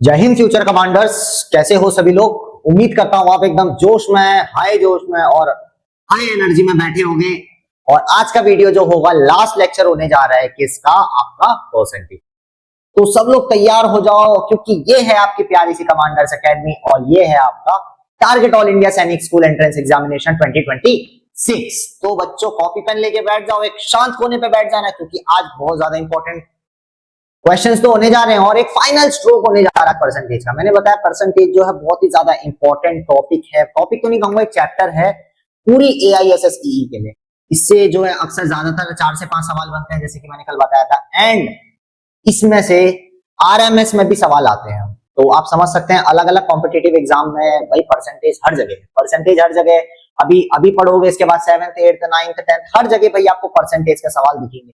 जय Hind future commanders. कैसे हो सभी लोग? उम्मीद करता हूं आप एकदम जोश में, हाई जोश में और हाई एनर्जी में बैठे होंगे। और आज का वीडियो जो होगा, लास्ट लेक्चर होने जा रहा है किसका? आपका परसेंटेज। तो सब लोग तैयार हो जाओ, क्योंकि ये है आपकी प्यारी सी कमांडर्स एकेडमी और ये है आपका टारगेट ऑल इंडिया सैनिक स्कूल एंट्रेंस एग्जामिनेशन 2026। तो बच्चों कॉपी पेन लेके बैठ जाओ, एक शांत कोने पे बैठ जाना, क्योंकि आज बहुत ज्यादा इंपॉर्टेंट क्वेश्चंस तो होने जा रहे हैं और एक फाइनल स्ट्रोक होने जा रहा है परसेंटेज का। मैंने बताया परसेंटेज जो है बहुत ही ज्यादा इंपॉर्टेंट टॉपिक है। टॉपिक तो नहीं कहूंगा, एक चैप्टर है पूरी AISSEE के लिए। इससे जो है अक्सर ज्यादातर 4 से 5 सवाल बनते हैं, जैसे कि मैंने कल बताया था। एंड इसमें से RMS में भी सवाल आते हैं। तो आप समझ सकते हैं अलग अलग कॉम्पिटिटिव एग्जाम में भाई परसेंटेज हर जगह है, परसेंटेज हर जगह। अभी पढ़ोगे, इसके बाद 7th 8th 9th 10th हर जगह भाई आपको परसेंटेज के सवाल दिखेंगे।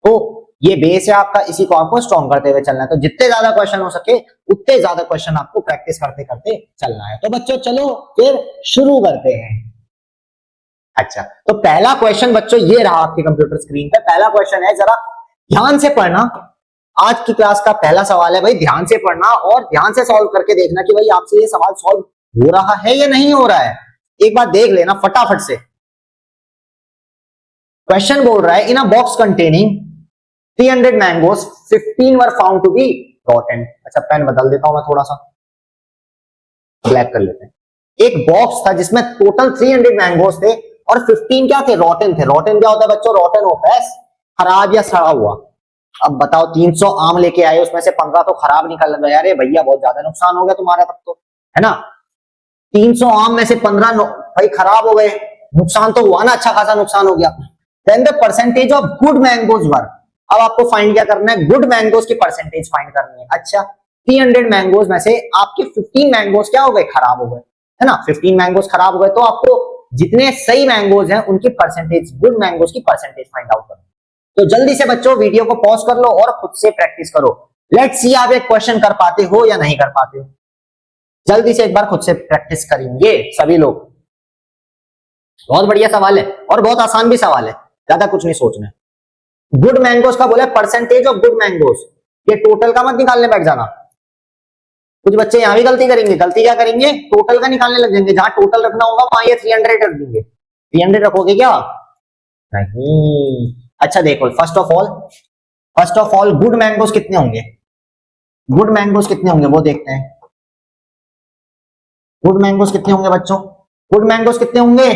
तो ये बेस है आपका, इसी को आपको स्ट्रॉन्ग करते हुए चलना है। तो जितने ज्यादा क्वेश्चन हो सके उतने ज्यादा क्वेश्चन आपको प्रैक्टिस करते करते चलना है। तो बच्चों चलो फिर शुरू करते हैं। अच्छा, तो पहला क्वेश्चन बच्चों ये रहा आपके कंप्यूटर स्क्रीन पे। पहला क्वेश्चन है, जरा ध्यान से पढ़ना। आज की क्लास का पहला सवाल है भाई, ध्यान से पढ़ना और ध्यान से सॉल्व करके देखना कि भाई आपसे ये सवाल सॉल्व हो रहा है या नहीं हो रहा है। एक बार देख लेना फटाफट से। क्वेश्चन बोल रहा है, in a box containing 300 mangoes 15 were found to be rotten. अच्छा, पेन बदल देता हूं मैं, थोड़ा सा ब्लैक कर लेते हैं। एक बॉक्स था जिसमें टोटल 300 मैंगोज थे और 15 क्या थे? रॉटन थे। रॉटन क्या होता है बच्चों? रॉटन होता है खराब या सड़ा हुआ। अब बताओ, 300 आम लेके आए, उसमें से 15 तो खराब निकल गया। अरे भैया बहुत ज्यादा नुकसान हो गया तुम्हारा तब तो, है ना। 300 आम में से 15 भाई खराब हो गए, नुकसान तो हुआ ना, अच्छा खासा नुकसान हो गया। Then the percentage of good mangoes were. अब आपको फाइंड क्या करना है? गुड मैंगोज की परसेंटेज फाइंड करनी है। अच्छा, 300 मैंगोज में से आपके 15 मैंगोज क्या हो गए? खराब हो गए, है ना। 15 मैंगोज खराब हो गए, तो आपको जितने सही मैंगोज हैं उनकी परसेंटेज, गुड मैंगोज की परसेंटेज फाइंड आउट करनी। तो जल्दी से बच्चों वीडियो को पॉज कर लो और खुद से प्रैक्टिस करो। लेट्स सी आप एक क्वेश्चन कर पाते हो या नहीं कर पाते हो। जल्दी से एक बार खुद से प्रैक्टिस करेंगे सभी लोग। बहुत बढ़िया सवाल है और बहुत आसान भी सवाल है, ज्यादा कुछ नहीं सोचना है। गुड मैंगोज का बोला है, परसेंटेज ऑफ गुड मैंगोज। ये टोटल का मत निकालने बैठ जाना। कुछ बच्चे यहां भी गलती करेंगे। गलती क्या करेंगे? टोटल का निकालने लग जाएंगे। जहां टोटल रखना होगा वहां ये 300 रख देंगे। 300 रखोगे क्या? नहीं। अच्छा देखो, first of all good mangoes कितने होंगे? गुड मैंगोज कितने होंगे वो देखते हैं। गुड मैंगोज कितने होंगे बच्चों? गुड मैंगोज कितने होंगे?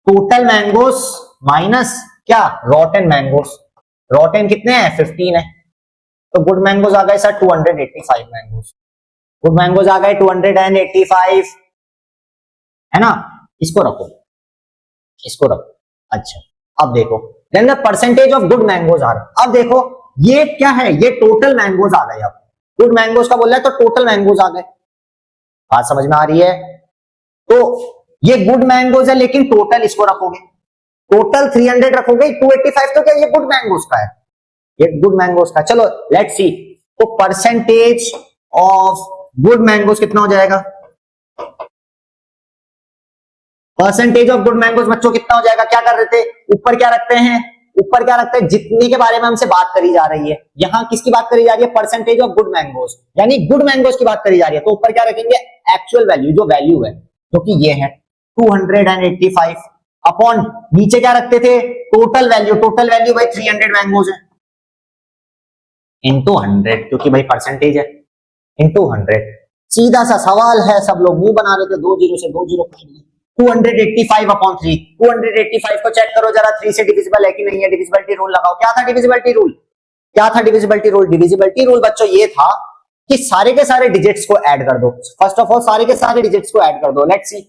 टोटल मैंगोज माइनस क्या? रॉटन मैंगोज। रॉटन कितने हैं? 15 है। तो गुड मैंगोज आ गए सर 285 मैंगोज। गुड मैंगोज आ गए 285, है ना। इसको रखो, इसको रखो। अच्छा, अब देखो, then the percentage of good mangoes are. अब देखो ये क्या है? ये टोटल मैंगोज आ गए। अब गुड मैंगोज का बोल रहा है तो टोटल मैंगोज आ गए। बात समझ में आ रही है? तो ये गुड मैंगोज है, लेकिन टोटल इसको रखोगे, टोटल 300 रखोगे। 285 तो क्या ये गुड मैंगोज का है? ये गुड मैंगोज का। चलो लेट्स सी। तो परसेंटेज ऑफ गुड मैंगोज कितना हो जाएगा? परसेंटेज ऑफ गुड मैंगोज बच्चों कितना हो जाएगा? क्या कर रहे थे? ऊपर क्या रखते हैं? ऊपर क्या रखते हैं? जितने के बारे में हमसे बात करी जा रही है। यहां किसकी बात करी जा रही है? परसेंटेज ऑफ गुड मैंगोज, यानी गुड मैंगोज की बात करी जा रही है। तो ऊपर क्या रखेंगे? एक्चुअल वैल्यू, जो वैल्यू है, जो कि ये है 285 अपॉन नीचे क्या रखते थे? Total value. टोटल वैल्यू भाई 300 मैंगोज है इंटू 100, क्योंकि भाई परसेंटेज है, इंटू 100। सीधा सा सवाल है, सब लोग मुंह बना रहे थे, 2 जीरो से 2 जीरो 285 अपॉन 3। 285 को चेक करो जरा, 3 से डिविजिबल है कि नहीं है। डिविजिबिलिटी रूल लगाओ। क्या था डिविजिबिलिटी रूल? क्या था डिविजिबिलिटी रूल? डिविजिबिलिटी रूल बच्चों ये था कि सारे के सारे डिजिट्स को ऐड कर दो। फर्स्ट ऑफ ऑल सारे के सारे डिजिट्स को ऐड कर दो। लेट्स सी,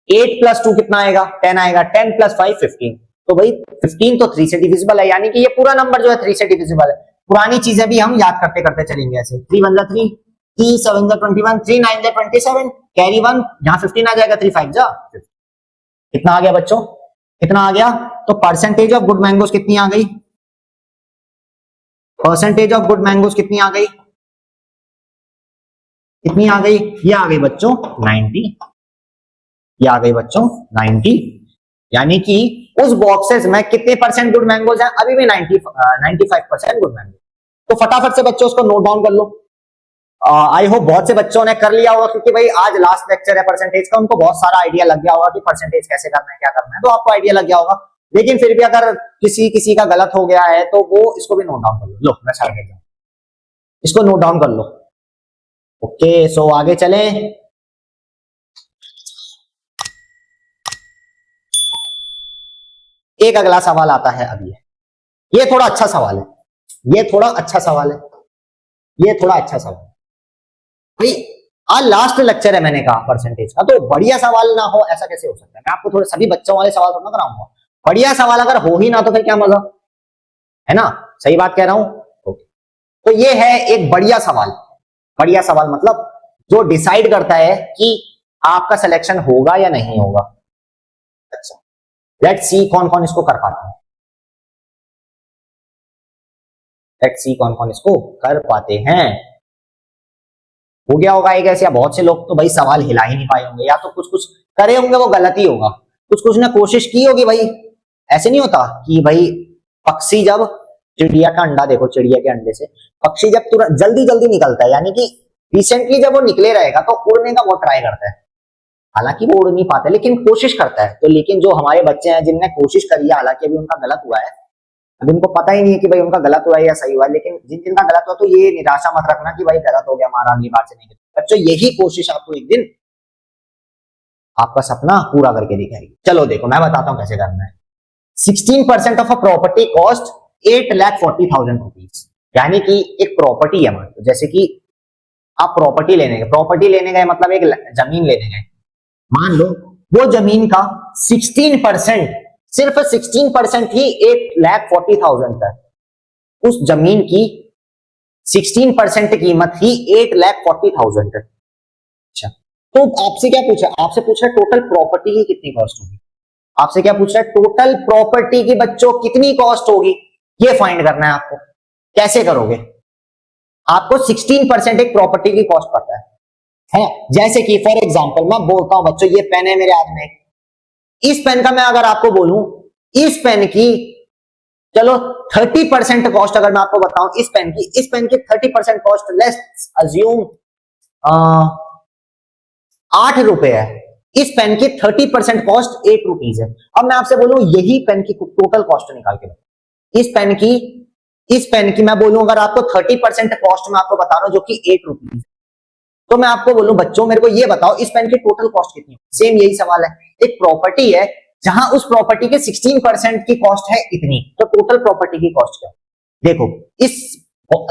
8 प्लस 2 कितना आएगा? 10 आएगा। 10 प्लस 5 15। तो भाई 15 तो 3 से डिविजिबल है, यानी कि ये पूरा नंबर जो है 3 से डिविजिबल है। पुरानी चीजें भी हम याद करते करते चलेंगे ऐसे। 3 1 जा 3, 3 7 जा 21, 3 9 जा 27, कैरी 1, यहां 15 आ जाएगा, 3 5 जा 50। कितना आ गया बच्चों? कितना आ गया? तो परसेंटेज ऑफ गुड मैंगोज कितनी आ गई? परसेंटेज ऑफ गुड मैंगोज कितनी आ गई? कितनी आ गई? ये आ गई बच्चों 90। ये आ गई बच्चों 90, यानी कि उस बॉक्सेस में कितने परसेंट गुड मैंगोज हैं? अभी भी 95% गुड मैंगोज। तो फटाफट से बच्चों उसको नोट डाउन कर लो। आई होप बहुत से बच्चों ने कर लिया होगा, क्योंकि भाई आज लास्ट लेक्चर है परसेंटेज का, उनको बहुत सारा आइडिया लग गया होगा कि परसेंटेज कैसे करना है, क्या करना है, तो आपको आइडिया लग गया होगा। लेकिन फिर भी अगर किसी किसी का गलत हो गया है तो वो इसको भी नोट डाउन कर लो। मैं सारा देता हूं, इसको नोट डाउन कर लो। ओके, सो आगे चलें। एक अगला सवाल आता है अब ये थोड़ा अच्छा सवाल है, ये थोड़ा अच्छा सवाल है, ये थोड़ा अच्छा सवाल है भाई। आज लास्ट लेक्चर है मैंने कहा परसेंटेज का, तो बढ़िया सवाल ना हो ऐसा कैसे हो सकता है। मैं आपको थोड़े सभी बच्चों वाले सवाल थोड़ा कराऊंगा, बढ़िया सवाल अगर हो ही ना तो फिर क्या मजा, है ना? सही बात कह रहा हूं। ओके, तो ये है एक बढ़िया सवाल। बढ़िया सवाल मतलब जो डिसाइड करता है कि आपका सिलेक्शन होगा या नहीं होगा। अच्छा, लेट्स सी कौन कौन इसको कर पाता है। लेट्स सी कौन कौन इसको कर पाते हैं। हो गया होगा एक ऐसे, या बहुत से लोग तो भाई सवाल हिला ही नहीं पाए होंगे, या तो कुछ कुछ करे होंगे वो गलत ही होगा, कुछ कुछ ने कोशिश की होगी। भाई ऐसे नहीं होता कि भाई पक्षी जब चिड़िया का अंडा, देखो चिड़िया के अंडे से पक्षी जब तुरंत जल्दी जल्दी निकलता है, यानी कि रिसेंटली जब वो निकले रहेगा तो उड़ने का वो ट्राई करता है। हालांकि वो उड़ नहीं पाता लेकिन कोशिश करता है। तो लेकिन जो हमारे बच्चे हैं जिनने कोशिश करी है, हालांकि अभी उनका गलत हुआ है, अभी उनको पता ही नहीं है कि भाई उनका गलत हुआ है या सही हुआ है, लेकिन जिन जिनका गलत हुआ तो ये निराशा मत रखना कि भाई गलत हो गया हमारा, अगली बार से नहीं। बच्चों यही कोशिश आपको एक दिन आपका सपना पूरा करके दिखाएगी। चलो देखो मैं बताता हूं कैसे करना है। 16% of a property cost 8,40,000 rupees, यानी कि एक प्रॉपर्टी है, मान लो जैसे कि आप प्रॉपर्टी लेने गए मतलब एक जमीन लेने गए, मान लो वो जमीन का 16%, सिर्फ 16% ही 8,40,000 का, उस जमीन की 16% कीमत ही 8,40,000 है। अच्छा, तो आपसे क्या पूछा, आपसे पूछा टोटल प्रॉपर्टी की कितनी कॉस्ट होगी। आपसे क्या पूछ रहा है, टोटल प्रॉपर्टी की बच्चों कितनी कॉस्ट होगी, ये फाइंड करना है आपको। कैसे करोगे, आपको 16% एक प्रॉपर्टी की कॉस्ट पता है। जैसे कि फॉर एग्जांपल मैं बोलता हूं बच्चों, ये पेन है मेरे हाथ में, इस पेन का मैं अगर आपको बोलूं, इस पेन की चलो 30% कॉस्ट अगर मैं आपको बताऊं, इस पेन की 30% कॉस्ट, लेट्स अज्यूम 8 रुपए है। इस पेन की 30% कॉस्ट 8 रुपीज है। अब मैं आपसे बोलूं यही पेन की टोटल कॉस्ट निकाल के बताओ। इस पेन की मैं बोलूं अगर आपको 30% कॉस्ट मैं आपको बता रहा हूं जो कि 8 रुपीज, तो मैं आपको बोलूं बच्चों मेरे को ये बताओ इस पेन की टोटल कॉस्ट कितनी है। सेम यही सवाल है, एक प्रॉपर्टी है जहां उस प्रॉपर्टी के 16% की कॉस्ट है इतनी, तो टोटल प्रॉपर्टी की कॉस्ट क्या। देखो इस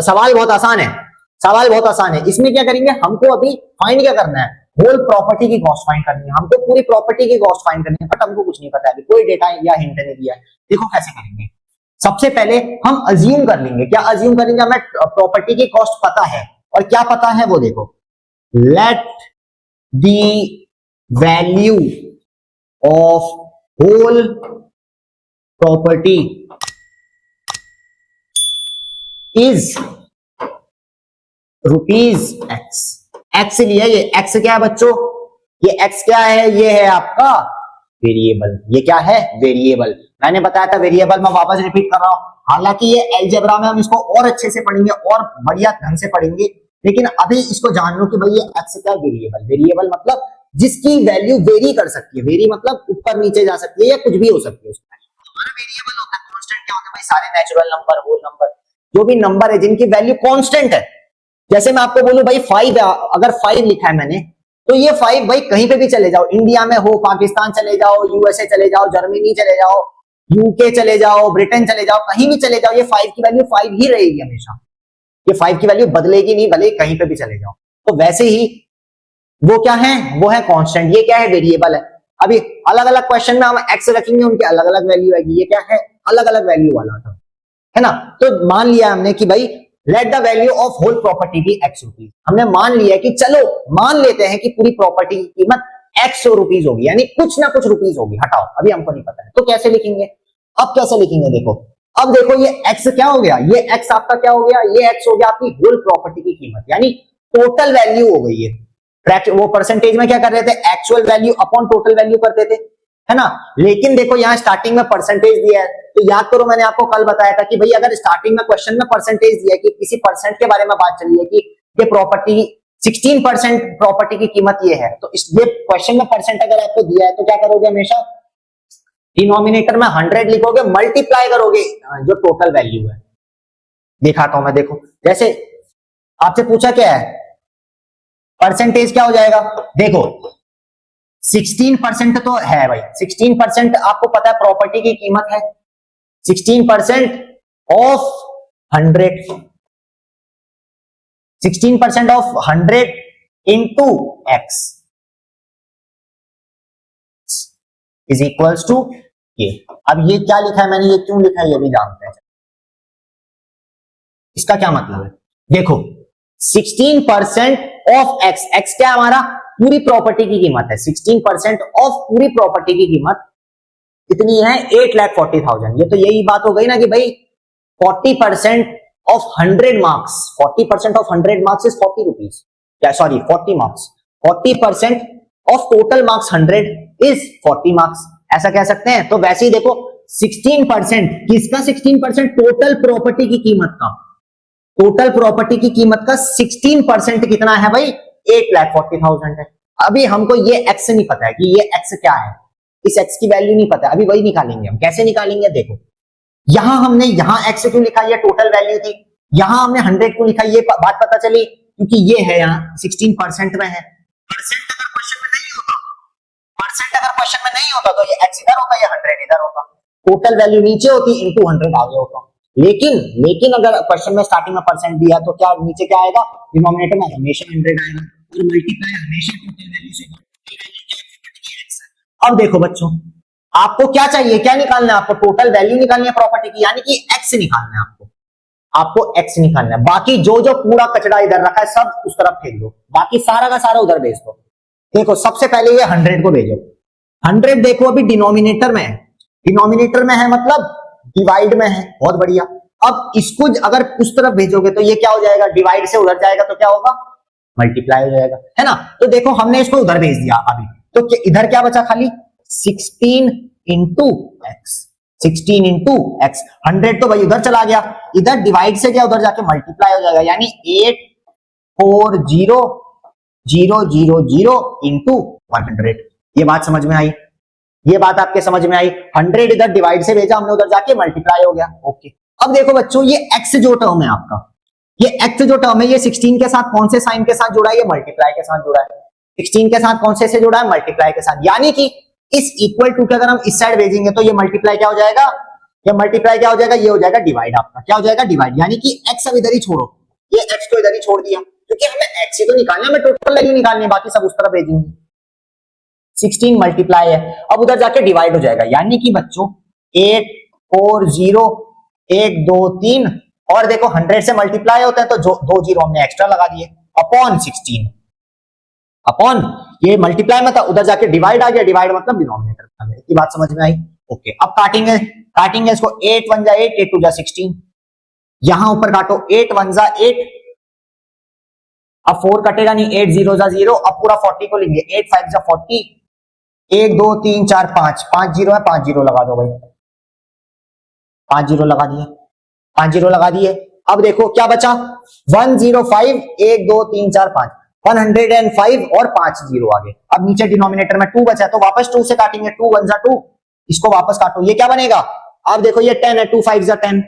सवाल बहुत आसान है, सवाल बहुत आसान है। इसमें क्या करेंगे, हमको अभी फाइंड क्या करना है, होल प्रॉपर्टी की कॉस्ट फाइंड करनी है, हमको पूरी प्रॉपर्टी की कॉस्ट फाइंड करनी है, बट हमको कुछ नहीं पता है, अभी कोई डेटा या हिंट नहीं दिया है। देखो कैसे करेंगे, सबसे पहले हम अज्यूम कर लेंगे। क्या अज्यूम करेंगे, हमें प्रॉपर्टी की कॉस्ट पता है, और क्या पता है वो देखो, let the value of whole property is rupees X. X लिया, ये एक्स क्या है बच्चों, ये एक्स क्या है, ये है आपका वेरिएबल। ये क्या है, वेरिएबल। मैंने बताया था वेरिएबल, मैं वापस रिपीट कर रहा हूं। हालांकि ये अलजेब्रा में हम इसको और अच्छे से पढ़ेंगे और बढ़िया ढंग से पढ़ेंगे, लेकिन अभी इसको जान लो कि भाई ये एक्स क्या है, वेरिएबल। वेरिएबल मतलब जिसकी वैल्यू वेरी कर सकती है, वेरी मतलब ऊपर नीचे जा सकती है या कुछ भी हो सकती है उसमें। हमारा वेरिएबल होता है, कांस्टेंट क्या होता है भाई, सारे नेचुरल नंबर, होल नंबर, जो भी नंबर है जिनकी वैल्यू कांस्टेंट है। जैसे मैं आपको बोलूं भाई 5 है, अगर 5 लिखा है मैंने, तो ये 5 भाई कहीं पे भी चले जाओ, इंडिया में हो, पाकिस्तान चले जाओ, यूएसए चले जाओ, जर्मनी चले जाओ, यूके चले जाओ, ब्रिटेन चले जाओ, कहीं भी चले जाओ, ये 5 की वैल्यू 5 ही रहेगी हमेशा। ये 5 की वैल्यू बदलेगी नहीं, भले कहीं पे भी चले जाओ। तो वैसे ही वो क्या है, वो है कांस्टेंट। ये क्या है, वेरिएबल है। अभी अलग अलग क्वेश्चन में हम एक्स रखेंगे, उनकी अलग अलग वैल्यू आएगी। ये क्या है, अलग अलग वैल्यू वाला था, है ना। तो मान लिया हमने कि भाई let the value of whole property be X rupees. हमने मान लिया कि चलो मान लेते हैं कि पूरी प्रॉपर्टी की कीमत एक्स रुपीज होगी, यानी कुछ ना कुछ रुपीज होगी, हटाओ अभी हमको नहीं पता है। तो कैसे लिखेंगे, अब कैसे लिखेंगे, देखो अब देखो ये एक्स क्या हो गया, ये एक्स आपका क्या हो गया, ये एक्स हो गया आपकी होल प्रॉपर्टी की कीमत, यानी टोटल वैल्यू हो गई है। वो परसेंटेज में क्या कर रहे थे, actual value upon total value करते थे, है ना। लेकिन देखो यहाँ स्टार्टिंग में परसेंटेज दिया है, तो याद करो मैंने आपको कल बताया था कि भाई अगर स्टार्टिंग में क्वेश्चन में परसेंटेज दिया है कि किसी परसेंट के बारे में बात चली है कि ये प्रॉपर्टी 16% प्रॉपर्टी की कीमत ये है, तो इस ये क्वेश्चन में परसेंट अगर आपको दिया है तो क्या करोगे, हमेशा डिनोमिनेटर में 100 लिखोगे, मल्टीप्लाई करोगे जो टोटल वैल्यू है। दिखाता हूं मैं, देखो जैसे आपसे पूछा क्या है, परसेंटेज क्या हो जाएगा, देखो 16% तो है भाई, 16% आपको पता है प्रॉपर्टी की कीमत है, 16% of 100, 16% of 100 into X is equals to ये। अब ये क्या लिखा है मैंने, ये क्यों लिखा है ये भी जानते हैं, इसका क्या मतलब है, देखो 16% ऑफ एक्स, एक्स क्या हमारा पूरी प्रॉपर्टी की कीमत है, 16% ऑफ पूरी प्रॉपर्टी की कीमत कितनी है, 8,40,000। ये तो यही बात हो गई ना कि भाई 40% of 100 marks, 40% of 100 marks is 40 rupees, या sorry 40 marks, 40% of total marks 100 is 40 marks, ऐसा कह सकते हैं। तो वैसे ही देखो 16% किसका, 16% टोटल प्रॉपर्टी की कीमत का, टोटल प्रॉपर्टी की कीमत का 16% कितना है भाई, 8,40,000 है। अभी हमको ये एक्स नहीं पता है कि ये एक्स क्या है, इस एक्स की वैल्यू नहीं पता है, अभी वही निकालेंगे हम। कैसे निकालेंगे, देखो यहां हमने यहां एक्स क्यों लिखा, ये टोटल वैल्यू थी, यहां हमने 100 क्यों लिखा, ये बात पता चली क्योंकि ये है यहाँ 16% में है। परसेंट अगर क्वेश्चन में नहीं होता, परसेंट अगर क्वेश्चन में नहीं होता तो ये एक्स इधर होता, ये 100 इधर होता, टोटल वैल्यू नीचे होती इंटू 100 आगे होता। लेकिन अगर क्वेश्चन में स्टार्टिंग में परसेंट दिया तो क्या नीचे क्या आएगा, डिनोमिनेटर में हमेशा 100 आएगा और मल्टीप्लाई हमेशा टोटल वैल्यू से। अब देखो बच्चों, आपको क्या चाहिए, क्या निकालना है, आपको टोटल वैल्यू निकालनी है प्रॉपर्टी की, यानी कि एक्स निकालना है आपको एक्स निकालना है। बाकी जो जो पूरा कचरा इधर रखा है सब उस तरफ फेंक दो, बाकी सारा का सारा उधर भेज दो। देखो सबसे पहले ये 100 को भेजो, 100 देखो अभी डिनोमिनेटर में है, डिनोमिनेटर में है मतलब डिवाइड में है, बहुत बढ़िया। अब इसको अगर उस तरफ भेजोगे तो ये क्या हो जाएगा, डिवाइड से उधर जाएगा तो क्या होगा, मल्टीप्लाई हो जाएगा, है ना। तो देखो हमने इसको उधर भेज दिया अभी, तो इधर क्या बचा, खाली 16 इंटू एक्स, 16 इंटू एक्स, 100 तो भाई उधर चला गया, इधर डिवाइड से गया उधर जाके मल्टीप्लाई हो जाएगा, यानी 840,000 इंटू 100। ये बात समझ में आई, ये बात आपके समझ में आई, 100 इधर डिवाइड से भेजा हमने, उधर जाके मल्टीप्लाई हो गया, ओके। अब देखो बच्चों ये x जो टर्म है आपका, ये x जो टर्म है, ये 16 के साथ कौन से साइन के साथ जुड़ा है, ये मल्टीप्लाई के साथ जुड़ा है, 16 के साथ कौन से जुड़ा है, मल्टीप्लाई के साथ, यानी कि इस इक्वल टू के अगर हम इस साइड भेजेंगे तो ये मल्टीप्लाई क्या हो जाएगा, ये मल्टीप्लाई क्या हो जाएगा, ये हो जाएगा डिवाइड, आपका क्या हो जाएगा, डिवाइड, यानी कि x अब इधर ही छोड़ो, ये x को इधर ही छोड़ दिया, क्योंकि हमें x ही तो निकालना है, हमें टोटल वैल्यू निकालनी है, बाकी सब उस तरफ भेजेंगे। 16 मल्टीप्लाई है, अब उधर जाके डिवाइड हो जाएगा, यानी कि बच्चों 840 1 2 3, और देखो 100 से मल्टीप्लाई होता है तो जो 2 जीरो हमने एक्स्ट्रा लगा दिए, अपॉन 16, अपॉन ये मल्टीप्लाई में था उधर जाके डिवाइड आ गया, डिवाइड मतलब डिनोमिनेटर आ गया, की बात समझ में आई, ओके। अब काटेंगे इसको, 8 1 जा 8, 8 2 जा 16, यहां ऊपर काटो, 8 1 जा 8, अब 4 कटेगा नहीं, 8 0 जा 0, अब पूरा 40 को लेंगे, 8 5 जा 40, 1 2 3 4 5, 5 जीरो है, 5 जीरो लगा दो भाई, 5 जीरो लगा दिए, 5 जीरो लगा दिए। अब देखो क्या बचा, 105 1 2 3 4 5, 105 और 5 जीरो आगे। अब नीचे डिनोमिनेटर में 2 बचा तो वापस 2 से काटेंगे, 2 1 जा 2, इसको वापस काटो, ये क्या बनेगा, अब देखो ये 10 है, 2 5 जा 10,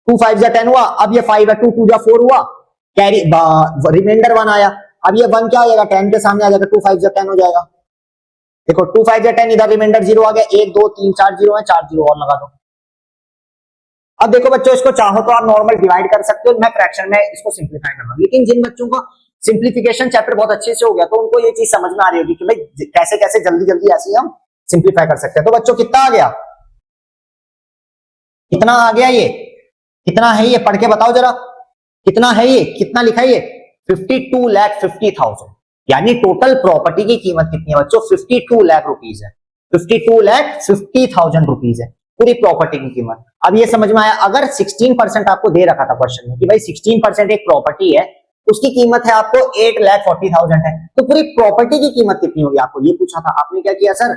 2 5 जा 10 हुआ, अब ये 5 है, 2 2 जा 4 हुआ, कैरी रिमाइंडर 1 आया, अब ये 1 क्या हो जाएगा, 10 के सामने आ जाएगा, 2 5 जा 10 हो जाएगा, देखो 2 5 जा 10, इधर रिमाइंडर 0 आ गया, 1 2 3 4 जीरो है, 4 जीरो और लगा दो। अब देखो बच्चों इसको चाहो तो आप नॉर्मल डिवाइड कर सकते हो, मैं फ्रैक्शन में इसको सिंप्लीफाई कर रहा हूं, लेकिन जिन बच्चों को सिंप्लीफिकेशन चैप्टर बहुत अच्छे से हो गया तो उनको ये चीज समझ में आ रही होगी कि भाई कैसे कैसे जल्दी जल्दी ऐसे हम सिंप्लीफाई कर सकते हैं। तो बच्चों कितना आ गया, कितना आ गया, ये कितना है, ये पढ़ के बताओ जरा, कितना है ये, कितना लिखा है ये, 52,50,000, यानी टोटल प्रॉपर्टी की कीमत कितनी है बच्चों, 52 लाख रुपीज है, 52,50,000 रुपीज है पूरी प्रॉपर्टी की कीमत। अब ये समझ में आया, अगर 16% आपको दे रखा था क्वेश्चन में कि भाई 16% एक प्रॉपर्टी है, उसकी कीमत है आपको 8,40,000 है, तो पूरी प्रॉपर्टी की कीमत कितनी होगी, आपको ये पूछा था, आपने क्या किया सर,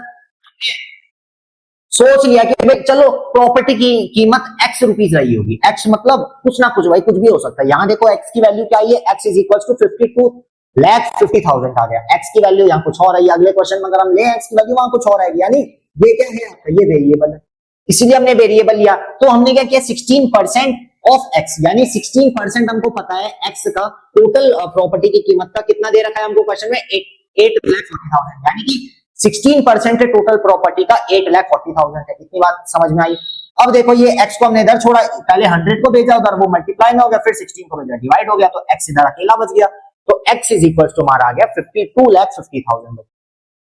सोच लिया कि भाई चलो प्रॉपर्टी की कीमत x रुपीज रही होगी, x मतलब कुछ ना कुछ भाई, कुछ भी हो सकता है। यहाँ देखो x की वैल्यू क्या है, x इज इक्वल टू 52,50,000 आ गया। x की वैल्यू यहाँ कुछ और आई, अगले क्वेश्चन में अगर हम ले x की वैल्यू वहां कुछ और आएगी, यानी ये क्या है आपका, ये वेरिएबल है, इसीलिए हमने वेरिएबल लिया। तो हमने क्या किया, 16% ऑफ x, यानी 16% हमको पता है x का टोटल प्रॉपर्टी की कीमत का कितना दे रखा है हमको क्वेश्चन में, 8,40,000, यानी कि 16% है टोटल प्रॉपर्टी का, 8,40,000 है। इतनी बात समझ में आई। अब देखो ये x को हमने इधर छोड़ा, पहले 100 को भेजा उधर, वो मल्टीप्लाई में हो गया, फिर 16 को भेजा, डिवाइड हो गया, तो x इधर अकेला बच गया। तो x इज इक्वल टू हमारा आ गया 52,50,000।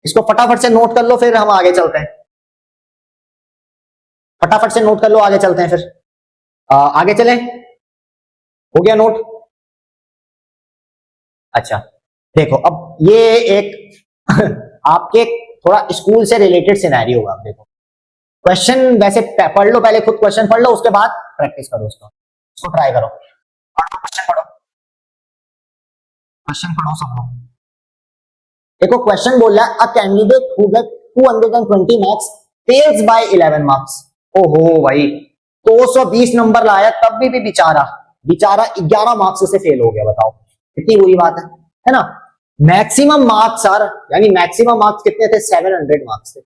इसको फटाफट से नोट कर लो, फिर हम आगे चलते हैं। फटाफट से नोट कर लो, आगे चलते हैं फिर। आगे चले, हो गया नोट? अच्छा देखो, अब ये एक आपके थोड़ा स्कूल से रिलेटेड सिनेरियो होगा। देखो क्वेश्चन वैसे पढ़ लो, पहले खुद क्वेश्चन पढ़ लो, उसके बाद प्रैक्टिस करो इसको ट्राई करो। पढ़ो क्वेश्चन, पढ़ो क्वेश्चन, पढ़ो सब लोग। देखो क्वेश्चन बोल रहा है, a candidate who get 220 marks fails by 11 marks. ओहो भाई, 220 नंबर लाया तब भी बेचारा 11 मार्क्स से फेल हो गया। बताओ कितनी बुरी बात है ना। मैक्सिमम मार्क्स सर, यानी मैक्सिमम मार्क्स कितने थे, 700 मार्क्स थे।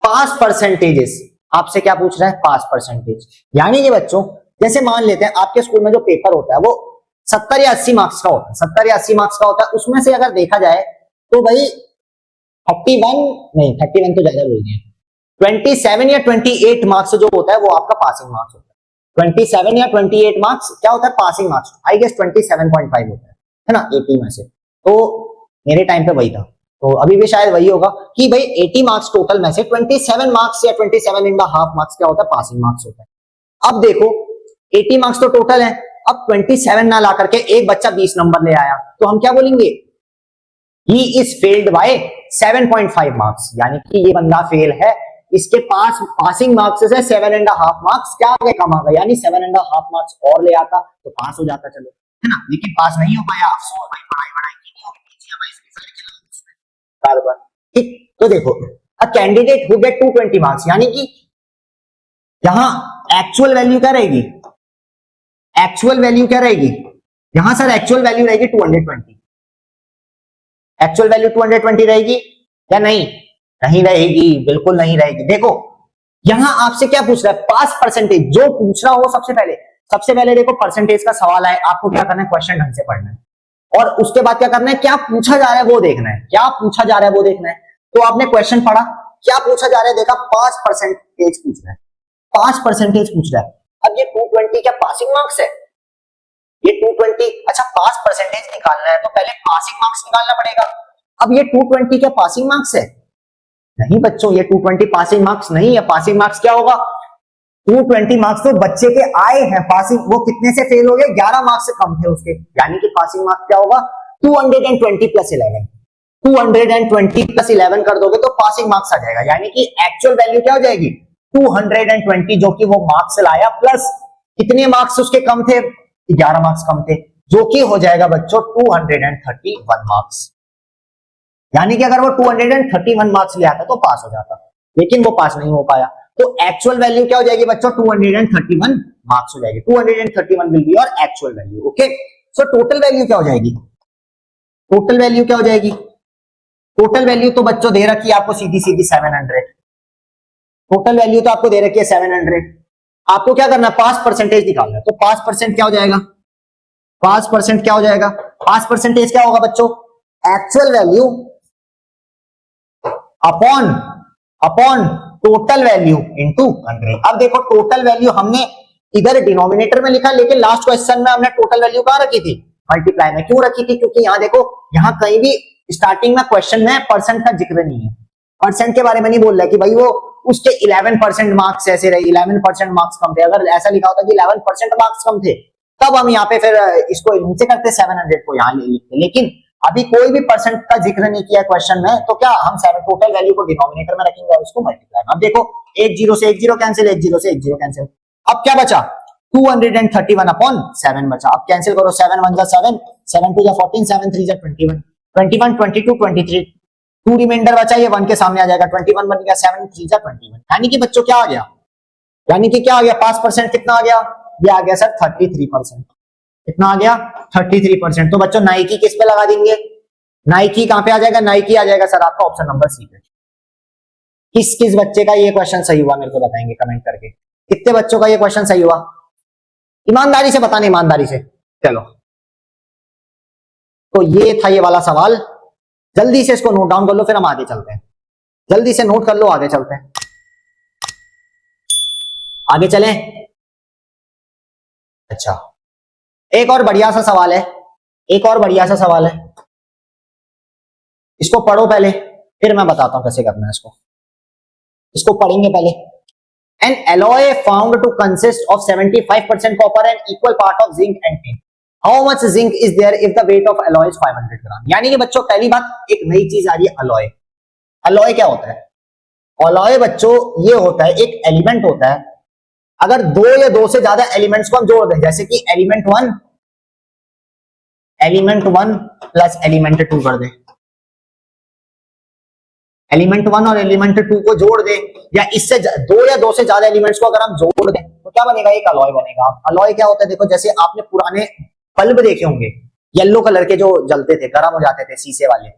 पास परसेंटेजेस आपसे क्या पूछ रहा है, पास परसेंटेज, यानी कि बच्चों जैसे मान लेते हैं आपके स्कूल में जो पेपर होता है वो 70 या 80 मार्क्स का होता है, 70 या 80 मार्क्स का होता है। उसमें से अगर देखा जाए तो भाई 31 नहीं, 31 तो ज्यादा बोल दिया, 27 या 28 मार्क्स जो होता है वो आपका पासिंग मार्क्स होता है। 27 या 28 मार्क्स क्या होता है, पासिंग मार्क्स। आई गेस 27.5 होता है ना 80 में से। तो मेरे टाइम पे वही था, तो अभी भी शायद वही होगा कि भाई 80 मार्क्स टोटल में से 27 मार्क्स या 27.5 मार्क्स क्या होता है, पासिंग मार्क्स होता है। अब देखो 80 मार्क्स तो टोटल है, अब 27 ना ला करके एक बच्चा 20 नंबर ले आया, तो हम क्या बोलेंगे, he is failed by 7.5 marks, यानी कि ये बंदा फेल है, इसके पास पासिंग मार्क्स से 7.5 मार्क्स क्या आगे कम आ गए, यानी 7.5 मार्क्स और ले आता तो पास हो जाता, चलो है ना। लेकिन पास नहीं हो पाया, अफसोस भाई, पढ़ाई ठीक। तो देखो, अ कैंडिडेट हु गेट 220 मार्क्स, यानी कि यहां एक्चुअल वैल्यू क्या रहेगी, एक्चुअल वैल्यू क्या रहेगी, यहां सर एक्चुअल वैल्यू रहेगी 220, एक्चुअल वैल्यू 220 रहेगी या नहीं, नहीं रहेगी, बिल्कुल नहीं रहेगी। देखो यहां आपसे क्या पूछ रहा है, पास परसेंटेज जो पूछ रहा हो सबसे पहले देखो परसेंटेज का सवाल है, आपको क्या करना है, क्वेश्चन ढंग से पढ़ना है, और उसके बाद क्या करना है, क्या पूछा जा रहा है वो देखना है, क्या पूछा जा रहा है वो देखना है। तो आपने क्वेश्चन पढ़ा, क्या पूछा जा रहा है, देखा 5% पूछ रहा है, 5% पूछ रहा है। अब ये 220 क्या पासिंग मार्क्स है, ये 220, अच्छा पास परसेंटेज निकालना है तो पहले पासिंग मार्क्स निकालना पड़ेगा। अब ये 220 क्या पासिंग मार्क्स है, नहीं बच्चों, ये 220 पासिंग मार्क्स नहीं है। पासिंग मार्क्स क्या होगा, 220 मार्क्स तो बच्चे के आए हैं, पासिंग वो कितने से फेल हो गए, 11 मार्क्स से कम थे उसके, यानी कि पासिंग मार्क्स क्या होगा, 220 प्लस 11, 220 प्लस 11 कर दोगे तो पासिंग मार्क्स आ जाएगा, यानी कि एक्चुअल वैल्यू क्या हो जाएगी 220, जो कि वो मार्क्स लाया, प्लस कितने मार्क्स उसके कम थे, 11 मार्क्स कम थे, जो कि हो जाएगा बच्चों 231 मार्क्स। यानी कि अगर वो 231 मार्क्स ले आता तो पास हो जाता, लेकिन वो पास नहीं हो पाया। तो एक्चुअल वैल्यू क्या हो जाएगी बच्चों, 231 मार्क्स हो जाएगी, 231 will be your actual value. Okay, so total value क्या हो जाएगी, टोटल वैल्यू क्या हो जाएगी, टोटल वैल्यू तो बच्चों दे रखी है आपको सीधी 700, टोटल वैल्यू तो आपको दे रखी है 700। आपको क्या करना है, पास परसेंटेज निकालना है, तो पास परसेंट क्या हो जाएगा, पास परसेंट क्या हो जाएगा, पास परसेंटेज क्या होगा बच्चों, actual value upon total value into 100। अब देखो टोटल वैल्यू हमने इधर डिनोमिनेटर में लिखा, लेकिन लास्ट क्वेश्चन में हमने टोटल वैल्यू कहां रखी थी, मल्टीप्लाई में। क्यों रखी थी, क्योंकि यहां देखो, यहां कहीं भी स्टार्टिंग में क्वेश्चन में परसेंट का जिक्र नहीं है, परसेंट के बारे में नहीं बोल रहा है कि भाई वो उसके 11% मार्क्स ऐसे रहे, 11% मार्क्स कम थे। अगर ऐसा लिखा होता कि 11% मार्क्स कम थे तब हम यहाँ पे फिर इसको नीचे करते 700 को यहाँ ले लिखते, लेकिन अभी कोई भी परसेंट का जिक्र नहीं किया क्वेश्चन में, तो क्या हम टोटल वैल्यू को डिनोमिनेटर में रखेंगे और इसको मल्टीप्लाई में। अब देखो 1 0 से 1 0 कैंसिल, 1 0 से 1 0 कैंसिल, अब क्या बचा 231 अपॉन 7 बचा। अब कैंसिल करो, 7 1 जा 7, 7 2 जा 14, 7 3 जा 21, 21 22 23, 2 रिमाइंडर बचा, ये 1 के सामने आ जाएगा, 21 बन गया, 7 3 जा 21। यानी कि बच्चों क्या आ गया, यानी कि क्या आ गया, 5% कितना आ गया, ये आ गया सर 33%। कितना आ गया, 33%। तो बच्चों नाइकी किस पे लगा देंगे, नाइकी कहां पे आ जाएगा, नाइकी आ जाएगा सर आपका ऑप्शन नंबर सी पे। किस किस बच्चे का ये क्वेश्चन सही हुआ मेरे को बताएंगे कमेंट करके, कितने बच्चों का ये क्वेश्चन सही हुआ, ईमानदारी से बताना, ईमानदारी से। चलो तो ये था ये वाला सवाल, जल्दी से इसको नोट डाउन कर लो, फिर हम आगे चलते हैं। जल्दी से नोट कर लो, आगे चलते हैं, आगे चलें। अच्छा एक और बढ़िया सा सवाल है, एक और बढ़िया सा सवाल है, इसको पढ़ो पहले, फिर मैं बताता हूं कैसे करना है इसको। इसको पढ़ेंगे पहले। An alloy found to consist of 75% copper and equal part of zinc and tin. How much zinc is there if the weight of alloy is 500 ग्राम। यानी कि बच्चों पहली बात एक नई चीज आ रही है, अलॉय। अलॉय क्या होता है, अलॉय बच्चों ये होता है एक एलिमेंट होता है, अगर 2 या 2 से ज्यादा एलिमेंट्स को हम जोड़ दें, जैसे कि एलिमेंट 1 प्लस एलिमेंट 2 कर दे, एलिमेंट 1 और एलिमेंट 2 को जोड़ दे, या इससे 2 या 2 से ज्यादा एलिमेंट्स को अगर हम जोड़ दें तो क्या बनेगा, एक अलॉय बनेगा। अलॉय क्या होता है, देखो जैसे आपने पुराने बल्ब देखे होंगे, येलो कलर के जो जलते थे, गर्म हो जाते थे, शीशे वाले।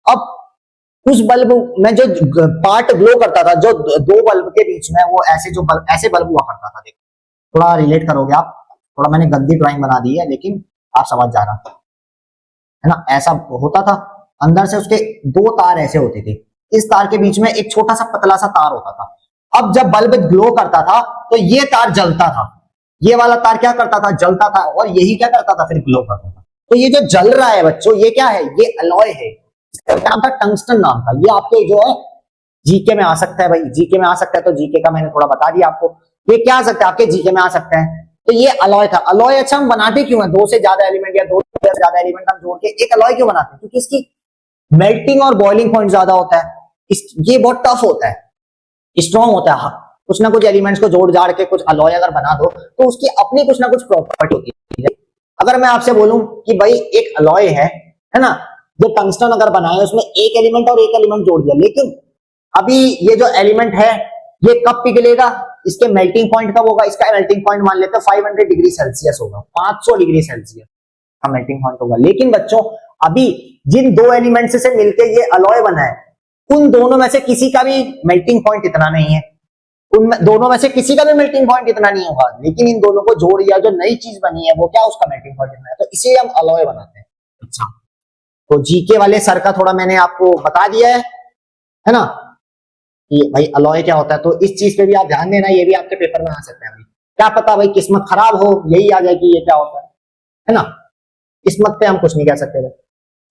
अब उस बल्ब में जो पार्ट ग्लो करता था, जो 2 बल्ब के बीच में, वो ऐसे जो बल्ब, ऐसे बल्ब हुआ करता था। देखो थोड़ा रिलेट करोगे आप, थोड़ा मैंने गंदी ड्राइंग बना दी है लेकिन आप समझ जा रहा है ना। ऐसा होता था, अंदर से उसके 2 तार ऐसे होते थे, इस तार के बीच में एक छोटा सा पतला सा तार होता था। अब जब बल्ब ग्लो करता था तो ये तार जलता था, ये वाला तार क्या करता था, जलता था, और यही क्या करता था, फिर ग्लो करता था। तो ये जो जल रहा है बच्चों, ये क्या है, ये अलॉय है। इसका नाम था टंगस्टन नाम था। ये आपके जो है जीके में आ सकता है भाई, जीके में आ सकता है, तो जीके का मैंने थोड़ा बता दिया आपको। ये क्या आ सकता है, आपके जीके में आ सकता है। तो ये अलॉय था। अलॉय अच्छा हम बनाते क्यों है, 2 से ज्यादा एलिमेंट या 2 से ज्यादा एलिमेंट हम जोड़ के एक अलॉय क्यों बनाते हैं, क्योंकि इसकी मेल्टिंग और बॉइलिंग पॉइंट ज्यादा होता है। ये बहुत टफ होता है, स्ट्रॉन्ग होता है। कुछ ना कुछ एलिमेंट्स को जोड़ जाड़ के कुछ अलॉय अगर बना दो तो उसकी अपनी कुछ ना कुछ प्रॉपर्टी होती है। अगर मैं आपसे बोलूं कि भाई एक अलॉय है ना, जो टंगस्टन अगर बनाए, उसमें एक एलिमेंट और एक एलिमेंट जोड़ दिया, लेकिन अभी ये जो एलिमेंट है ये कब पिघलेगा, इसके मेल्टिंग पॉइंट कब होगा, इसका मेल्टिंग पॉइंट मान लेते हैं 500 डिग्री सेल्सियस होगा, 500 डिग्री सेल्सियस का मेल्टिंग पॉइंट होगा। लेकिन बच्चों अभी जिन 2 एलिमेंट्स से मिलकर ये अलॉय बना है, उन दोनों में से किसी का भी मेल्टिंग पॉइंट इतना नहीं है, उन दोनों में से किसी का भी मेल्टिंग पॉइंट इतना नहीं होगा, लेकिन इन दोनों को जोड़ दिया, जो नई चीज बनी है वो क्या, उसका मेल्टिंग पॉइंट इतना है, तो इसे हम अलॉय बनाते हैं। अच्छा तो जीके वाले सर का थोड़ा मैंने आपको बता दिया है ना, कि भाई अलॉय क्या होता है। तो इस चीज पे भी आप ध्यान देना, ये भी आपके पेपर में आ सकता है भाई। क्या पता भाई किस्मत खराब हो, यही आ जाए कि ये क्या होता है ना। किस्मत पे हम कुछ नहीं कह सकते भाई,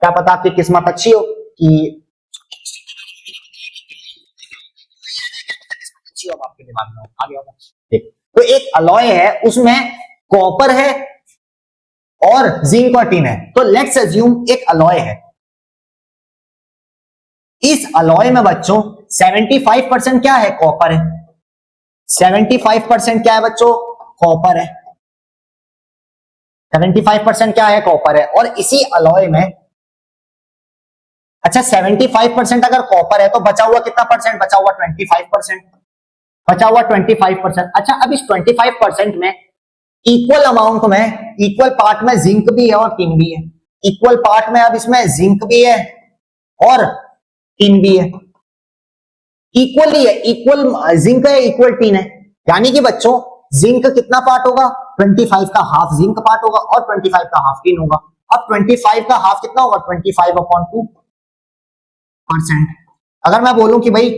क्या पता आपकी किस्मत अच्छी हो कि आपके दिमाग में आ गया होगा। तो एक अलॉय है, उसमें कॉपर है और जिंक और टिन है। तो लेट्स अज्यूम एक अलॉय है, इस अलॉय में बच्चों 75% क्या है, कॉपर है। 75% क्या है बच्चों, कॉपर है। 75% क्या है, कॉपर है। और इसी अलॉय में अच्छा 75% अगर कॉपर है तो बचा हुआ कितना परसेंट, बचा हुआ 25%, बचा हुआ 25%। अच्छा अब इस 25% में इक्वल अमाउंट में, इक्वल पार्ट में जिंक भी है और टिन भी है। इक्वल पार्ट में अब इसमें जिंक भी है और टिन भी है, इक्वली है, इक्वल जिंक है, इक्वल टिन है। यानी कि बच्चों जिंक कितना पार्ट होगा, 25 का हाफ जिंक पार्ट होगा और 25 का हाफ टिन होगा। अब 25 का हाफ कितना होगा, 25/2%। अगर मैं बोलूं कि भाई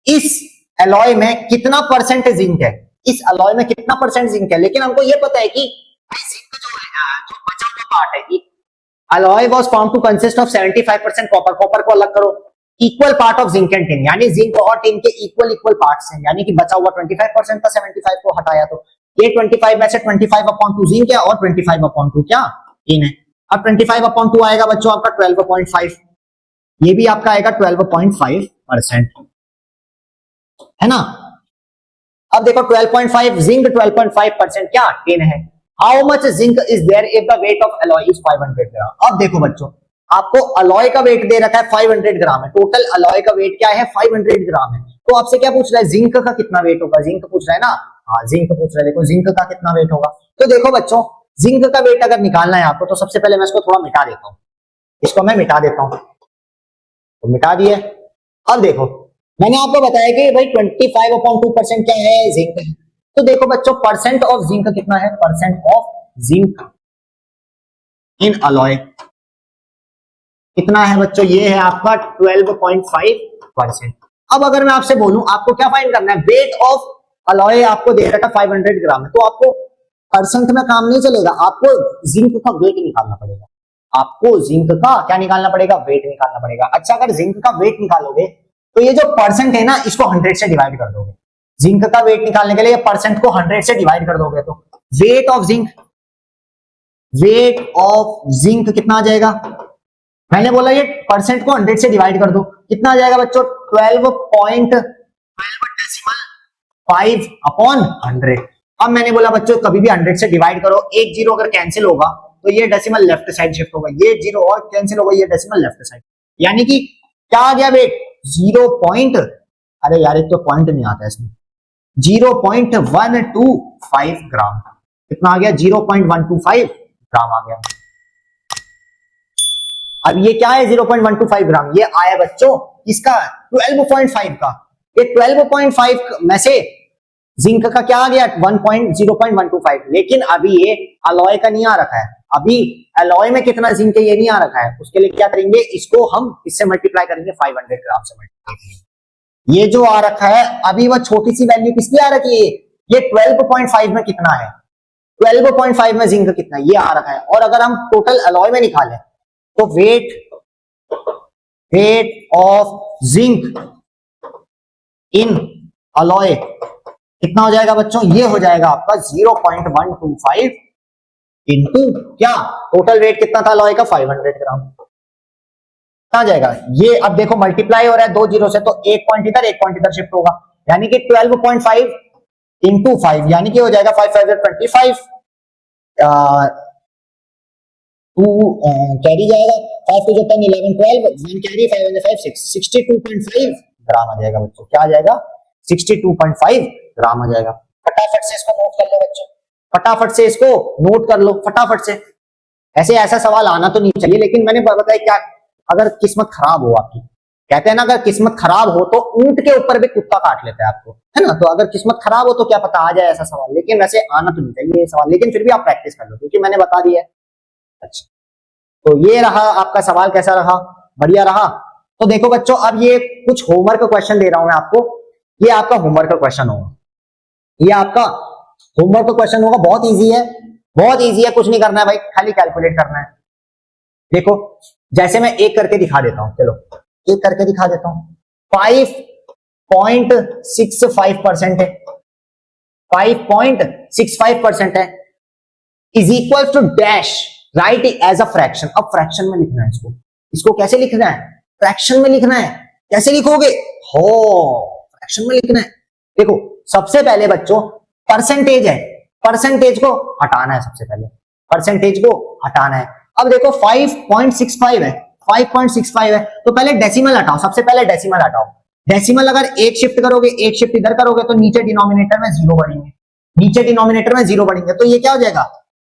इस अलॉय में कितना परसेंट जिंक है, इस अलॉय में कितना परसेंट जिंक है, लेकिन हमको यह पता है कि जिंक जो बचा हुआ पार्ट है, alloy was found to consist of 75% copper. Copper को अलग करो, equal part of zinc and tin, यानी जिंक और टिन के इक्वल इक्वल पार्ट्स हैं। यानी कि बचा हुआ 25% था, 75 को हटाया तो ये 25 में से 25/2 जिंक है और 25/2 क्या, टिन है। अब 25/2 आएगा बच्चों आपका 12.5, ये भी आपका आएगा 12.5% है ना। अब देखो 12.5 जिंक, 12.5% क्या, टिन है। How much zinc is there if the weight of alloy is 500 gram. अब देखो बच्चों, आपको अलॉय का वेट दे रखा है 500 ग्राम है, टोटल अलॉय का वेट क्या है 500 ग्राम है। तो आपसे क्या पूछ रहा है, जिंक का कितना वेट होगा, जिंक पूछ रहा है ना, हाँ जिंक पूछ रहा है। देखो जिंक का कितना वेट होगा, तो देखो बच्चों जिंक का वेट अगर निकालना है आपको, तो सबसे पहले मैं इसको थोड़ा मिटा देता हूं, इसको मैं मिटा देता हूं, तो मिटा दिए। अब देखो मैंने आपको बताया कि भाई 25/2% क्या है, जिंक है। तो देखो बच्चों परसेंट ऑफ जिंक कितना है, percent of zinc in alloy कितना है बच्चों, ये है आपका 12.5%। अब अगर मैं आपसे बोलूं आपको क्या फाइंड करना है, वेट ऑफ अलॉय आपको दे रखा 500 ग्राम है, तो आपको परसेंट में काम नहीं चलेगा, आपको जिंक का वेट निकालना पड़ेगा, आपको जिंक का क्या निकालना पड़ेगा, वेट निकालना पड़ेगा। अच्छा अगर जिंक का वेट निकालोगे तो ये जो परसेंट है ना इसको 100 से डिवाइड कर दोगे, जिंक का वेट निकालने के लिए परसेंट को 100 से डिवाइड कर दोगे, तो वेट ऑफ जिंक कितना आ जाएगा, मैंने बोला ये परसेंट को 100 से डिवाइड कर दो, कितना आ जाएगा बच्चों 12.5/100। अब मैंने बोला बच्चों कभी भी 100 से डिवाइड करो, एक जीरो अगर कैंसिल होगा तो ये डेसिमल लेफ्ट साइड शिफ्ट होगा, ये जीरो और कैंसिल होगा, ये डेसिमल लेफ्ट साइड, यानी कि क्या आ गया वेट 0 पॉइंट, अरे यार एक तो पॉइंट नहीं आता इसमें, 0.125 ग्राम, कितना आ गया 0.125 ग्राम आ गया। अब ये क्या है 0.125 ग्राम, ये आया बच्चों इसका 12.5 का, ये 12.5 में से जिंक का क्या आ गया 0.125, लेकिन अभी ये अलॉय का नहीं आ रखा है, अभी अलॉय में कितना जिंक है ये नहीं आ रखा है, उसके लिए क्या करेंगे, इसको हम इससे मल्टीप्लाई करेंगे 500 ग्राम से मल्टीप्लाई करेंगे। ये जो आ रखा है अभी वह छोटी सी वैल्यू किसकी आ रखी है, ये 12.5 में कितना है, 12.5 में जिंक कितना है ये आ रखा है, और अगर हम टोटल अलॉय में निकालें तो weight of zinc in alloy कितना हो जाएगा बच्चों, ये हो जाएगा आपका 0.125 इंटू क्या टोटल वेट कितना था अलॉय का 500 ग्राम, कहां जाएगा ये, अब देखो मल्टीप्लाई हो रहा है 2 जीरो से, तो एक पॉइंट इधर शिफ्ट होगा, यानी कि 12.5 इंटू 5 यानी कि हो जाएगा 5 5 25, टू कैरी जाएगा, 5 टू 10 11 12 1 कैरी 5 1 5 6 62.5 ग्राम आ जाएगा बच्चों, क्या आ जाएगा 62.5 ग्राम आ जाएगा। फटाफट से इसको नोट कर लो बच्चों, फटाफट से इसको नोट कर लो फटाफट से, ऐसे ऐसा सवाल आना तो नहीं चाहिए, लेकिन मैंने बताया क्या अगर किस्मत खराब हो आपकी, कहते हैं ना अगर किस्मत खराब हो तो ऊंट के ऊपर भी कुत्ता काट लेता है आपको, है ना, तो अगर किस्मत खराब हो तो क्या पता आ जाए ऐसा सवाल, लेकिन वैसे आना तो नहीं चाहिए ये सवाल, लेकिन फिर भी आप प्रैक्टिस कर लो क्योंकि मैंने बता दिया है। अच्छा तो ये रहा आपका सवाल, कैसा रहा, बढ़िया रहा। तो देखो बच्चों अब ये कुछ होमवर्क क्वेश्चन दे रहा हूं मैं आपको, ये आपका होमवर्क क्वेश्चन होगा, ये आपका होमवर्क क्वेश्चन होगा, बहुत इजी है, बहुत इजी है, कुछ नहीं करना है भाई, खाली कैलकुलेट करना है। देखो जैसे मैं एक करके दिखा देता हूं, चलो एक करके दिखा देता हूं, 5.65% है, 5.65% है, is equal to dash, right as a fraction. अब फ्रैक्शन में लिखना है इसको, इसको कैसे लिखना है, फ्रैक्शन में लिखना है, कैसे लिखोगे, हो फ्रैक्शन में लिखना है। देखो सबसे पहले बच्चों परसेंटेज है, परसेंटेज को हटाना है, सबसे पहले परसेंटेज को हटाना है। अब देखो 5.65 है, 5.65 है, तो पहले डेसिमल हटाओ, सबसे पहले डेसिमल हटाओ, डेसिमल अगर एक शिफ्ट करोगे, एक शिफ्ट इधर करोगे तो नीचे डिनोमिनेटर में जीरो बढ़ेंगे, नीचे डिनोमिनेटर में जीरो बढ़ेंगे, तो ये क्या हो जाएगा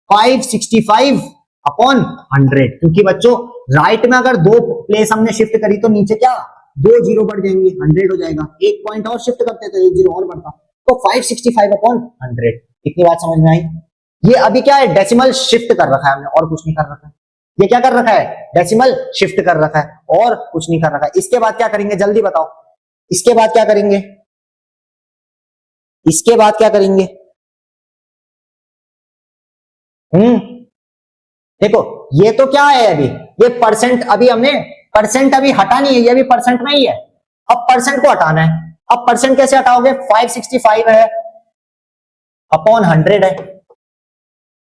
565/100, क्योंकि बच्चों राइट में अगर दो प्लेस हमने शिफ्ट करी तो नीचे क्या 2 जीरो बढ़ जाएंगे, 100 हो जाएगा, एक पॉइंट और शिफ्ट करते तो 1 जीरो और बढ़ता, तो 565/100। इतनी बात समझ में आई। ये अभी क्या है डेसिमल शिफ्ट कर रखा है हमने, और कुछ नहीं कर रखा है, ये क्या कर रखा है डेसिमल शिफ्ट कर रखा है और कुछ नहीं कर रखा है। इसके बाद क्या करेंगे जल्दी बताओ, इसके बाद क्या करेंगे, इसके बाद क्या करेंगे, देखो ये तो क्या है अभी, ये परसेंट, अभी हमने परसेंट अभी हटा नहीं है, ये भी परसेंट में ही है, अब परसेंट को हटाना है। अब परसेंट कैसे हटाओगे, 565 है अपॉन 100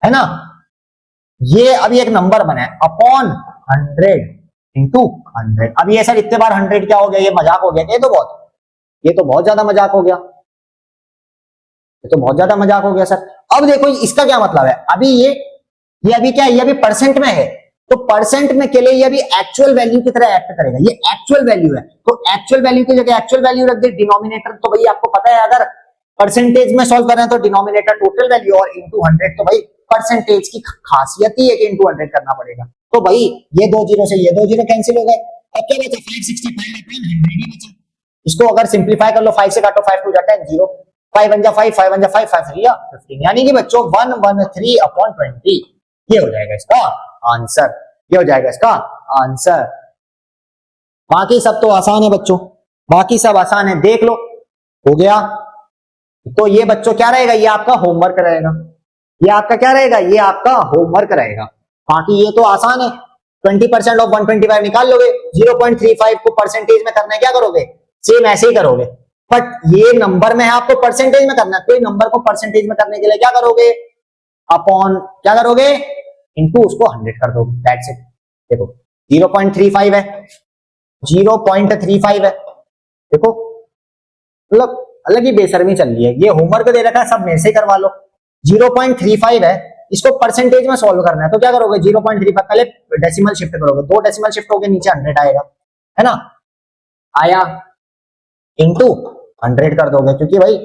है ना, ये अभी एक नंबर बना है अपॉन 100 इंटू 100। अब ये सर इतने बार 100 क्या हो गया, ये मजाक हो गया, ये तो बहुत ज्यादा मजाक हो गया, ये तो बहुत ज्यादा मजाक हो गया सर। अब देखो इसका क्या मतलब है, अभी ये अभी क्या है, ये अभी परसेंट में है, तो परसेंट में के लिए ये भी एक्चुअल वैल्यू की तरह एक्ट करेगा, ये एक्चुअल वैल्यू है, तो एक्चुअल वैल्यू की जगह एक्चुअल वैल्यू रख दे डिनोमिनेटर। तो भाई आपको पता है अगर परसेंटेज में सॉल्व कर रहे हैं तो डिनोमिनेटर टोटल वैल्यू और इनटू 100, तो भाई परसेंटेज की खासियत ही है कि इनटू 100 करना पड़ेगा। तो भाई ये 2 जीरो से ये 2 जीरो कैंसिल हो गए, अब क्या बचा 565 अपॉन 100 ही बचा। इसको अगर सिंपलीफाई कर लो, 5 से काटो 5 टू जाता है 0, 5 1 जा 5, 5 1 जा 5, 5 3 15, यानी कि बच्चों 113 अपॉन 20 ये हो जाएगा इसका आंसर, ये हो जाएगा इसका आंसर। बाकी सब तो आसान है बच्चों, बाकी सब आसान है, देख लो हो गया। तो ये बच्चों क्या रहेगा, ये आपका होमवर्क रहेगा, ये आपका क्या रहेगा, ये आपका होमवर्क रहेगा। बाकी ये तो आसान है, 20% ऑफ 125 निकाल लोगे, 0.35 को परसेंटेज में करना है, क्या करोगे सेम ऐसे ही करोगे, बट ये नंबर में है आपको परसेंटेज में करना है, तो नंबर को परसेंटेज में करने के लिए क्या करोगे, अपॉन क्या करोगे, इनटू उसको 100 कर दोगे, दैट्स इट। देखो 0.35 है, 0.35 है, देखो मतलब अलग ही बेशर्मी चल रही है। ये होमवर्क दे रखा है, सब मेरे से करवा लो। 0.35 है, इसको परसेंटेज में सॉल्व करना है, तो क्या करोगे 0.35 पहले डेसिमल शिफ्ट करोगे, 2 डेसिमल शिफ्ट होगे नीचे 100 आएगा, है ना, आया, इनटू 100 कर दोगे, क्योंकि भाई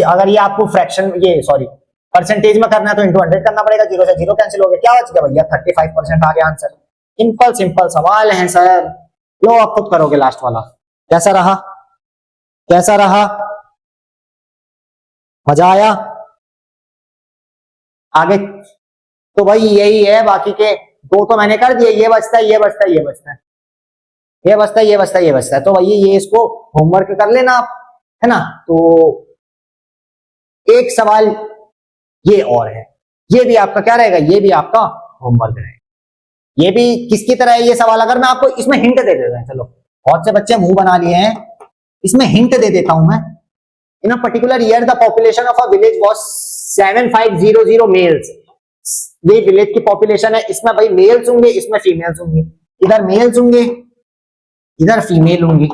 अगर ये आपको फ्रैक्शन ये सॉरी परसेंटेज में करना है तो इनटू 100 करना पड़ेगा, 0 से 0 कैंसिल हो गया, क्या बच गया भैया 35% आ गया आंसर। सिंपल सिंपल सवाल है सर, लो आप खुद करोगे लास्ट वाला। कैसा रहा, कैसा रहा, मजा आया? आगे तो भाई यही है, बाकी के दो तो मैंने कर दिए, ये बचता है, ये बचता है, ये बचता है, ये बचता है, ये बचता है, ये बचता है, तो भाई ये इसको होमवर्क कर लेना आप, है ना। तो एक सवाल ये और है, ये भी आपका क्या रहेगा, ये भी आपका होमवर्क रहेगा। ये भी किसकी तरह है ये सवाल, अगर मैं आपको इसमें हिंट दे देता हूं, चलो बहुत से बच्चे मुंह बना लिए हैं, इसमें हिंट दे देता हूं मैं। In a particular year the population of a village was 7500 males. ये विलेज की पॉपुलेशन है, इसमें भाई मेल्स होंगे, इसमें फीमेल्स होंगे, इधर मेल्स होंगे, इधर फीमेल होंगी।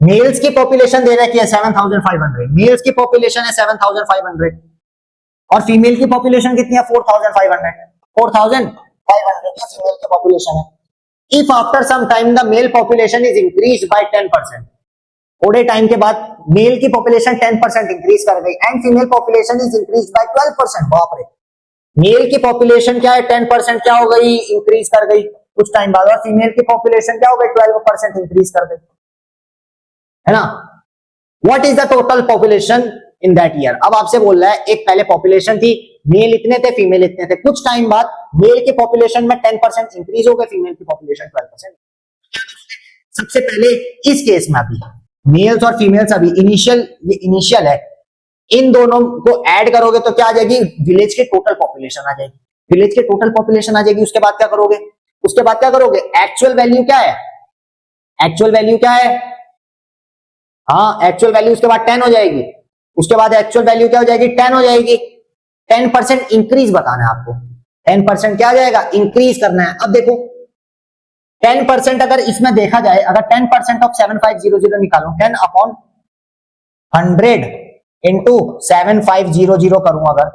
मेल्स की पॉपुलेशन दे रखी है 7500, मेल्स की पॉपुलेशन है 7500 और फीमेल की पॉपुलेशन कितनी है 4500, 4500 फीमेल की पॉपुलेशन है। If after some time the male population is increased by 10%, थोड़े टाइम के बाद मेल की पॉपुलेशन 10% इंक्रीज कर गई and female population is increase by 12%। बाप रे, मेल की पॉपुलेशन क्या है 10% क्या हो गई, इंक्रीज कर गई कुछ टाइम बाद, और फीमेल की पॉपुलेशन क्या हो गई 12% इंक्रीज कर गई, है ना। What is the total population in that year. अब आपसे बोल रहा है एक पहले पॉपुलेशन थी, मेल इतने थे फीमेल इतने थे, कुछ टाइम बाद मेल की पॉपुलेशन में 10% इंक्रीज हो गए, फीमेल की पॉपुलेशन 12%। सबसे पहले इस केस में अभी मेल्स और फीमेल्स अभी ये इनिशियल है, इन दोनों को ऐड करोगे तो क्या आ जाएगी, विलेज की टोटल पॉपुलेशन आ जाएगी, विलेज की टोटल पॉपुलेशन आ जाएगी। उसके बाद क्या करोगे, उसके बाद क्या करोगे, एक्चुअल वैल्यू क्या है, एक्चुअल वैल्यू क्या है, हाँ एक्चुअल वैल्यू उसके बाद 10 हो जाएगी, उसके बाद एक्चुअल वैल्यू क्या हो जाएगी 10 हो जाएगी। 10% इंक्रीज बताना है आपको, 10% क्या आ जाएगा, इंक्रीज करना है। अब देखो 10% अगर इसमें देखा जाए, अगर 10% ऑफ 7500 निकालो, 10 अपॉन 100 इंटू 7500 करूं अगर,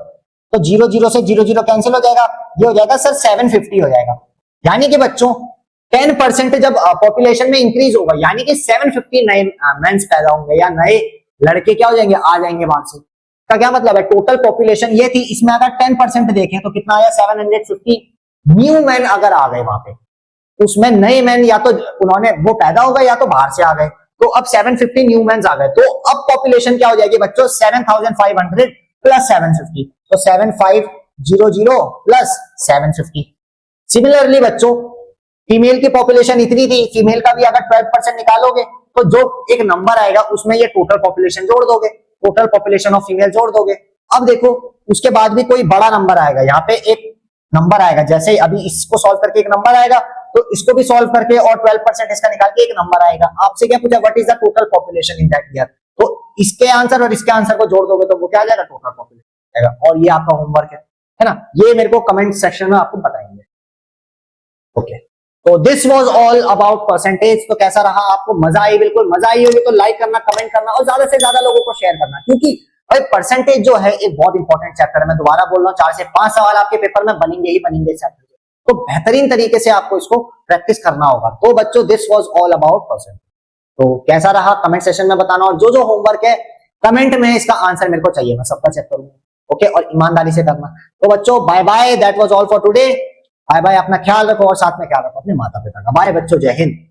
तो 00 से 00 कैंसिल हो जाएगा, ये हो जाएगा सर 750 हो जाएगा। यानी कि बच्चों 10% जब पॉपुलेशन में इंक्रीज होगा, यानी कि 750 नए मेंस पैदा होंगे या नए लड़के क्या हो जाएंगे, आ जाएंगे वहां से। का क्या मतलब है, टोटल पॉपुलेशन ये थी, इसमें अगर 10% देखें तो कितना आया 750 न्यू मैन अगर आ गए वहां पे, उसमें नए मैन या तो उन्होंने वो पैदा हो गए या तो बाहर से आ गए, तो अब 750 न्यू मैन आ गए, तो अब पॉपुलेशन क्या हो जाएगी बच्चों 7500 प्लस 750, तो 7500 प्लस 750। सिमिलरली बच्चों फीमेल की पॉपुलेशन इतनी थी, फीमेल का भी अगर 12% निकालोगे तो जो एक नंबर आएगा उसमें ये टोटल पॉपुलेशन जोड़ दोगे, टोटल पॉपुलेशन ऑफ फीमेल जोड़ दोगे। अब देखो उसके बाद भी कोई बड़ा नंबर आएगा, यहाँ पे एक नंबर आएगा, जैसे अभी इसको सॉल्व करके एक नंबर आएगा, तो इसको भी सॉल्व करके और 12% इसका निकाल के एक नंबर आएगा। आपसे क्या पूछा, what is the total population in that year, तो इसके आंसर और इसके आंसर को जोड़ दोगे तो वो क्या आ जाएगा, टोटल पॉपुलेशन आएगा। और ये आपका होमवर्क है ना, ये मेरे को कमेंट सेक्शन में आपको बताएंगे। ओके, तो this was all about percentage. तो कैसा रहा, आपको मजा आई, बिल्कुल मजा आई होगी तो लाइक करना, कमेंट करना और ज्यादा से ज्यादा लोगों को शेयर करना, क्योंकि और परसेंटेज जो है एक बहुत इंपॉर्टेंट चैप्टर है, मैं दोबारा बोल रहा हूँ, 4 से 5 सवाल आपके पेपर में बनेंगे ही बनेंगे इस चैप्टर से, तो बेहतरीन तरीके से आपको इसको प्रैक्टिस करना होगा। तो बच्चों this was all about percent. तो कैसा रहा कमेंट सेशन में बताना, और जो जो होमवर्क है कमेंट में इसका आंसर मेरे को चाहिए, मैं सबका चेक करूंगा। ओके, और ईमानदारी से करना। तो बच्चों bye bye, that was all for today. Bye bye, अपना ख्याल रखो और साथ में ख्याल रखो अपने माता पिता का। बाय बच्चों, जय हिंद।